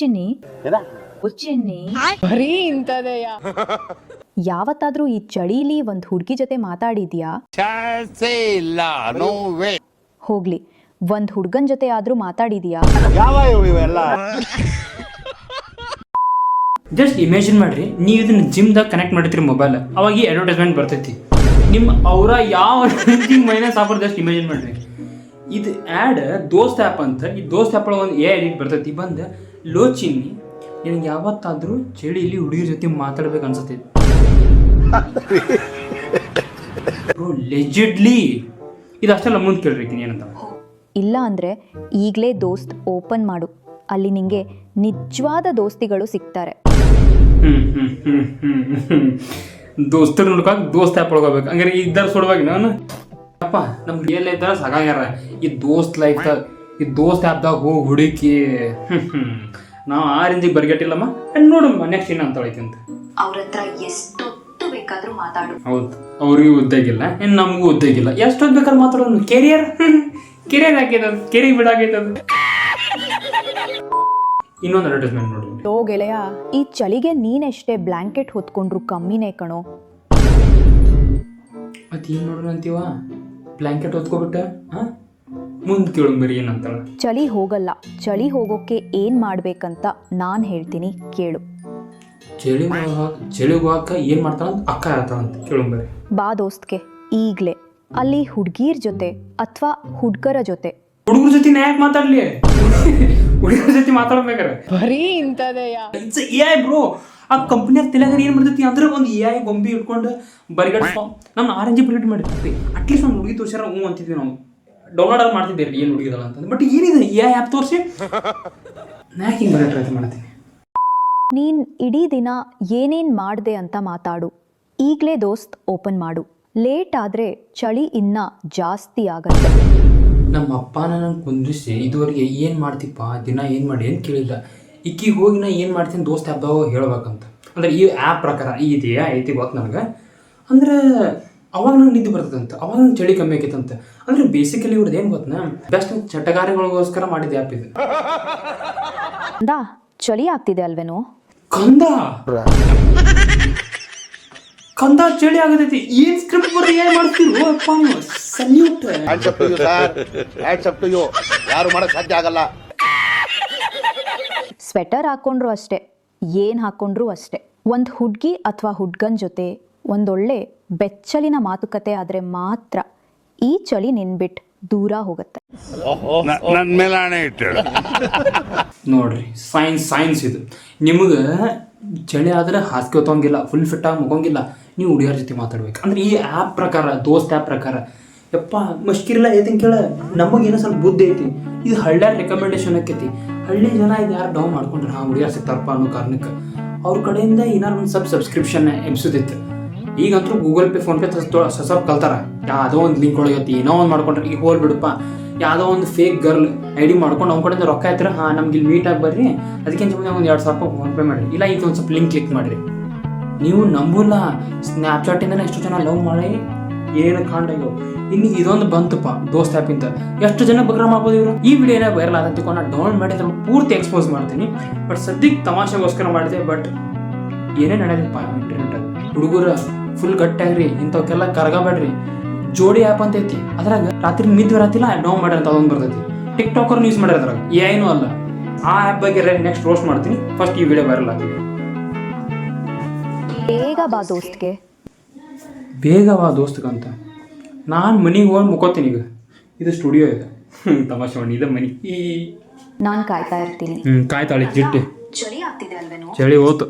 ಚಿನ್ನಿ ಚಿನ್ನಿ ಬರೀ ಇಂಥದೆಯಾ? ಯಾವತ್ತಾದ್ರೂ ಈ ಚಳಿಲಿ ಒಂದ್ ಹುಡುಗಿ ಜೊತೆ ಮಾತಾಡಿದ್ಯಾ? ಇಲ್ಲ, ನೋ ವೇ. ಹೋಗ್ಲಿ, ಒಂದ್ ಹುಡ್ಗನ್ ಜೊತೆ ಆದ್ರೂ ಮಾತಾಡಿದ್ಯಾ? ಇವೆಲ್ಲ ಜಸ್ಟ್ ಇಮ್ಯಾಜಿನ್ ಮಾಡ್ರಿ, ನೀವು ಇದನ್ನ ಜಿಮ್ದಾಗ ಕನೆಕ್ಟ್ ಮಾಡಿರ್ತೀರಿ ಮೊಬೈಲ್, ಅವಾಗ ಈ ಅಡ್ವರ್ಟೈಸ್ಮೆಂಟ್ ಬರ್ತೈತಿ ನಿಮ್ಮ ಅವರ ಯಾವ ಮೈನಸ್ ಆಫರ್. ಜಸ್ಟ್ ಇಮ್ಯಾಜಿನ್ ಮಾಡ್ರಿ, ಇದು ಆ್ಯಡ್ ದೋಸ್ತ್ ಆ್ಯಪ್ ಅಂತ. ಈ ದೋಸ್ತ್ ಆ್ಯಪ್ ಒಳಗೆ ಒಂದು ಎಡಿಟ್ ಬರ್ತೈತಿ, ಬಂದು ಲೋ ಚಿನ್ನಿ ನಿನಗೆ ಯಾವತ್ತಾದರೂ ಚಳಿಯಲ್ಲಿ ಹುಡುಗಿರ ಜೊತೆ ಮಾತಾಡ್ಬೇಕು ಅನ್ಸತ್ತೈತಿ. ಲೆಜಿಡ್ಲಿ ಇದು ಅಷ್ಟೆಲ್ಲ ಮುಂದೆ ಕೇಳ್ರಿ ಏನಂತ. ಇಲ್ಲ ಅಂದ್ರೆ ಈಗಲೇ ದೋಸ್ತ್ ಓಪನ್ ಮಾಡು, ಅಲ್ಲಿ ನಿಂಗೆ ನಿಜವಾದ ದೋಸ್ತಿಗಳು ಸಿಗ್ತಾರೆ. ದೋಸ್ತರು ನೋಡ್ಕಾಗ ದೋಸ್ತ್ ಆ್ಯಪ್ ಒಳಗೋಗ್ಬೇಕು. ಹಂಗಾರೆ ಇದ್ದಾರ ಸುಡುವಾಗ ನಾನು ಅಪ್ಪ ನಮ್ಗೆ ರಿಯಲ್ ಇದ್ದಾರ ಸಾಗಾಗ್ಯಾರ. ಈ ದೋಸ್ತ್ ಲೈಫ್ದಾಗ ಈ ದೋಸ್ತ್ ಆ್ಯಪ್ದಾಗ ಹೋಗಿ ಹುಡುಕಿ ನಾವು ಆ ರೇಂಜಿಗೆ ಬರ್ಗೆಟ್ಟಿಲ್ಲಮ್ಮ. ನೋಡಮ್ಮ ನೆಕ್ಸ್ಟ್ ಏನು ಅಂತ ಅಂತ. ಅವ್ರ ಹತ್ರ ಎಷ್ಟೊತ್ತು ಬೇಕಾದ್ರೂ ಮಾತಾಡು. ಹೌದು, ಅವ್ರಿಗೂ ಉದ್ದಾಗಿಲ್ಲ, ಇನ್ನು ನಮಗೂ ಉದ್ದಾಗಿಲ್ಲ. ಎಷ್ಟೊತ್ತು ಬೇಕಾದ್ರೆ ಮಾತಾಡೋದು. ಕೆರಿಯರ್ ಹಾಕೈತದ, ಕೆರಿ ಬಿಡಾಕೈತದ. ಇನ್ನೊಂದು ಅಡ್ವರ್ಟೈಸ್ಮೆಂಟ್ ನೋಡಿ. ಲೋ ಗೆಳೆಯ, ಈ ಚಳಿಗೆ ನೀನೆಷ್ಟೇ ಬ್ಲ್ಯಾಂಕೆಟ್ ಹೊತ್ಕೊಂಡ್ರು ಕಮ್ಮಿನೇ ಕಣೋ. ಮತ್ತೆ ಏನು ನೋಡ್ರಿ ಅಂತೀವ, ಬ್ಲ್ಯಾಂಕೆಟ್ ಹೊತ್ಕೊಬಿಟ್ಟ. ಮುಂದೆ ಕೇಳು ಬರೀ ಏನಂತಾಳ. ಚಳಿ ಹೋಗಲ್ಲ, ಚಳಿ ಹೋಗೋಕ್ಕೆ ಏನ್ ಮಾಡ್ಬೇಕಂತ ನಾನ್ ಹೇಳ್ತೀನಿ, ಕೇಳು. ಚಳಿಗೆ ಹೋಗಕ್ಕ ಏನ್ ಮಾಡ್ತಾಳ ಅಂತ ಅಕ್ಕ ಹೇಳ್ತಾಳಂತ, ಕೇಳು ಬರೀ. ಬಾ ದೋಸ್ತ್ಗೆ ಈಗ್ಲೇ ಅಲ್ಲಿ ಹುಡ್ಗೀರ್ ಜೊತೆ ಅಥವಾ ಹುಡ್ಗರ ಜೊತೆ. ಹುಡುಗರ ಜೊತೆ ಯಾಕೆ ಮಾತಾಡ್ಲಿ? ಹುಡುಗರ ಜೊತೆ ಮಾತಾಡ್ಬೇಕಾರೆ ಬರೀ ಇಂಥದೆಯಾ? It's A I bro. ಆ ಕಂಪ್ನಿಯಾಗ ತಲೆಗಾರ ಏನು ಮಾಡ್ತೈತಿ ಅಂದ್ರೆ ಒಂದು ಎ ಐ ಗೊಂಬಿ ಇಟ್ಕೊಂಡು ಬರಿಗಡ್ ನಮ್ಮ ಆರೆಂಜಿ ಪ್ಲೇಟ್ ಮಾಡಿರ್ತೀವಿ. ಅಟ್ಲೀಸ್ಟ್ ಒಂದು ಹುಡುಗಿ ತೋರ್ಸ್ಯಾರ ಹ್ಞೂ ಅಂತಿದ್ವಿ ನಾವು. ಡೌನ್ಲೋಡ್ ಮಾಡ್ತಿದ್ದೆ ರೀ ಏನು ಹುಡುಗಿದಲ್ಲ ಅಂತಂದು. ಬಟ್ ಏನಿದೆ ಎ ಐ ಆ್ಯಪ್ ತೋರಿಸಿ ನಾ ಹಿಂಗೆ ಬರೋ ಟ್ರೈ ಮಾಡ್ತೀನಿ. ನೀನ್ ಇಡೀ ದಿನ ಏನೇನ್ ಮಾಡ್ದೆ ಅಂತ ಮಾತಾಡು. ಈಗ್ಲೇ ದೋಸ್ತ್ ಓಪನ್ ಮಾಡು. ಲೇಟ್ ಆದ್ರೆ ಚಳಿ ಇನ್ನ ಜಾಸ್ತಿ ಆಗತ್ತೆ. ನಮ್ಮ ಅಪ್ಪನ ನಾನು ಕುಂದಿಸಿ ಇದುವರೆಗೆ ಏನು ಮಾಡ್ತಿಪ್ಪ ದಿನ ಏನು ಮಾಡಿ ಏನು ಕೇಳಿಲ್ಲ. ಇಕ್ಕಿಗೆ ಹೋಗಿ ನಾ ಏನು ಮಾಡ್ತೀನಿ ದೋಸ್ತ್ ಆ್ಯಪ್ದಾಗ ಹೇಳ್ಬೇಕಂತ. ಅಂದ್ರೆ ಈ ಆ್ಯಪ್ ಪ್ರಕಾರ ಇದೆಯಾ ಐತಿ ಗೊತ್ತು ನನಗೆ. ಅಂದ್ರೆ ಅವಾಗ ನಂಗೆ ನಿದ್ದೆ ಬರ್ತದಂತ, ಅವಾಗ ನಂಗೆ ಚಳಿ ಕಮ್ಮಿ ಆಕೈತಂತ. ಅಂದ್ರೆ ಬೇಸಿಕಲಿ ಇವ್ರದ್ದು ಏನು ಗೊತ್ತನಾ, ಬೆಸ್ಟ್ ಚಟಗಾರಿಗಳಿಗೋಸ್ಕರ ಮಾಡಿದ ಆ್ಯಪ್ ಇದು. ಕಂದ, ಚಳಿ ಆಗ್ತಿದೆ ಅಲ್ವೇನೋ? ಕಂದ ಚಳಿ ಆಗತೈತಿ. ಏನ್ ಸ್ಕ್ರಿಪ್ಟ್ ಬರೀ ಏನ್ ಮಾಡ್ತೀರೋ ಅಪ್ಪ ನೀವು. ಸಲ್ಯೂಟ್. ಯಾರು ಮಾಡಕ್ ಸಾಧ್ಯ ಆಗಲ್ಲ. ಸ್ವೆಟರ್ ಹಾಕೊಂಡ್ರು ಅಷ್ಟೇ, ಏನ್ ಹಾಕೊಂಡ್ರು ಅಷ್ಟೇ. ಒಂದ್ ಹುಡ್ಗಿ ಅಥವಾ ಹುಡ್ಗನ್ ಜೊತೆ ಒಂದೊಳ್ಳೆ ಬೆಚ್ಚಲಿನ ಮಾತುಕತೆ ಆದ್ರೆ ಮಾತ್ರ ಈ ಚಳಿ ನಿನ್ಬಿಟ್ ದೂರ ಹೋಗುತ್ತೆ. ನನ್ ಮೇಲೆ ಆಣೆ ಇಟ್ಟೇಳು. ನೋಡ್ರಿ, ಸೈನ್ಸ್ ಇದು. ನಿಮ್ಗೆ ಚಳಿ ಆದ್ರೆ ಹಾಸಿಗೆ ಹೊತ್ತೋಂಗಿಲ್ಲ, ಫುಲ್ ಫಿಟ್ಟಾಗಿ ಮುಗೋಂಗಿಲ್ಲ, ನೀವು ಹುಡುಗಿಯರ ಜೊತೆ ಮಾತಾಡ್ಬೇಕು. ಅಂದ್ರೆ ಈ ಆ್ಯಪ್ ಪ್ರಕಾರ, ದೋಸ್ತ್ ಆ್ಯಪ್ ಪ್ರಕಾರ ಯಪ್ಪ ಮಷ್ಕಿರಿಲ್ಲ ಐತಿನ್ ಕೇಳ. ನಮಗೇನೋ ಸ್ವಲ್ಪ ಬುದ್ಧಿ ಐತಿ. ಇದು ಹಳ್ಳ್ಯಾರ ರೆಕಮೆಂಡೇಶನ್ ಆಕೈತಿ. ಹಳ್ಳಿ ಜನ ಇದು ಯಾರು ಡೌನ್ ಮಾಡ್ಕೊಂಡ್ರೆ ಹುಡುಗಿಯರು ಸಿಗ್ತಾರಪ್ಪ ಅನ್ನೋ ಕಾರಣಕ್ಕೆ ಅವ್ರ ಕಡೆಯಿಂದ ಏನಾರು ಒಂದು ಸಬ್ಸ್ಕ್ರಿಪ್ಷನ್ ಎಬ್ಸೋದಿತ್ತು. ಈಗಂತೂ ಗೂಗಲ್ ಪೇ, ಫೋನ್ ಪೇ ಸ್ವಲ್ಪ ಕಲ್ತಾರ. ಯಾವುದೋ ಒಂದು ಲಿಂಕ್ ಒಳಗೈತಿ ಏನೋ ಒಂದು ಮಾಡ್ಕೊಂಡ್ರೆ ಈಗ ಹೋಲ್ ಬಿಡಪ್ಪ, ಯಾವುದೋ ಒಂದು ಫೇಕ್ ಗರ್ಲ್ ಐ ಡಿ ಮಾಡ್ಕೊಂಡು ಅವ್ನ ಕಡೆಯಿಂದ ರೊಕ್ಕ ಆಯ್ತಾರೆ. ನಮ್ಗೆ ಇಲ್ಲಿ ಮೀಟ್ ಆಗಿ ಬರ್ರಿ, ಅದಕ್ಕೆ ಒಂದು 2,000 ರೂಪಾಯಿ ಫೋನ್ ಪೇ ಮಾಡಿರಿ, ಇಲ್ಲ ಈಗ ಒಂದು ಸ್ವಲ್ಪ ಲಿಂಕ್ ಕ್ಲಿಕ್ ಮಾಡಿರಿ. ನೀವು ನಂಬಲ್ಲ, ಸ್ನ್ಯಾಪ್ಚಾಟಿಂದನೇ ಎಷ್ಟು ಜನ ಲವ್ ಮಾಡಿ ಏನು ಕಾಂಡಾಗ್ಯವು. ಇನ್ನು ಇದೊಂದು ಬಂತಪ್ಪ ದೋಸ್ತ್ ಆ್ಯಪಿಂದ, ಎಷ್ಟು ಜನ ಬಗ್ರ ಮಾಡ್ಬೋದು ಇವರು. ಈ ವಿಡಿಯೋ ಏನಾಗ ವೈರಲ್ ಆದಂತ ನಾನು ಡೌನ್ಲೋಡ್ ಮಾಡಿ ಅದ್ರ ಪೂರ್ತಿ ಎಕ್ಸ್ಪೋಸ್ ಮಾಡ್ತೀನಿ. ಬಟ್ ಸದ್ಯಕ್ಕೆ ತಮಾಷೆಗೋಸ್ಕರ ಮಾಡಿದೆ. ಬಟ್ ಏನೇ ನಡೆಯದಪ್ಪ ಇಂಟರ್ನೆಟ್. ಹುಡುಗರ ಫುಲ್ ಗಟ್ಟಾಗ್ರಿ, ಇಂಥವಕ್ಕೆಲ್ಲ ಕರಗಬೇಡ್ರಿ. ಜೋಡಿ ಆ್ಯಪ್ ಅಂತ ಐತಿ, ಅದ್ರಾಗ ರಾತ್ರಿ ನಿದ್ದೆ ಬರತ್ತಿಲ್ಲ ಡೌನ್ ಮಾಡ್ರಿ ಅಂತ ಅದೊಂದು ಬರ್ತೈತಿ. ಟಿಕ್ಟಾಕರ್ ಯೂಸ್ ಮಾಡ್ರಿ, ಅದ್ರಾಗ ಏನೂ ಅಲ್ಲ. ಆ ಆ್ಯಪ್ ಬಗ್ಗೆ ನೆಕ್ಸ್ಟ್ ರೋಸ್ಟ್ ಮಾಡ್ತೀನಿ. ಫಸ್ಟ್ ಈ ವಿಡಿಯೋ ವೈರಲ್ ಆಗ್ತೀನಿ. ಬೇಗ ಬಾ ದೋಸ್ತ್ಗೆ. ಬೇಗ ಬಾ ದೋಸ್ತಕ್ಕಂತ ನಾನು ಮನೆಗೆ ಹೋಗಿ ಮುಕ್ಕೋತೀನಿ. ಈಗ ಇದು ಸ್ಟುಡಿಯೋ ಇದೆ, ತಮಾಷೆ ಮಾಡಿ ಇದೆ ಮನೆ. ನಾನ್ ಕಾಯ್ತಾ ಇರ್ತೀನಿ. ಕಾಯ್ತಾಳಿ ಜಿಟ್ಟು. ಚಳಿ ಆಗ್ತಿದೆ ಅಲ್ವೇನೋ? ಚಳಿ ಹೋತು.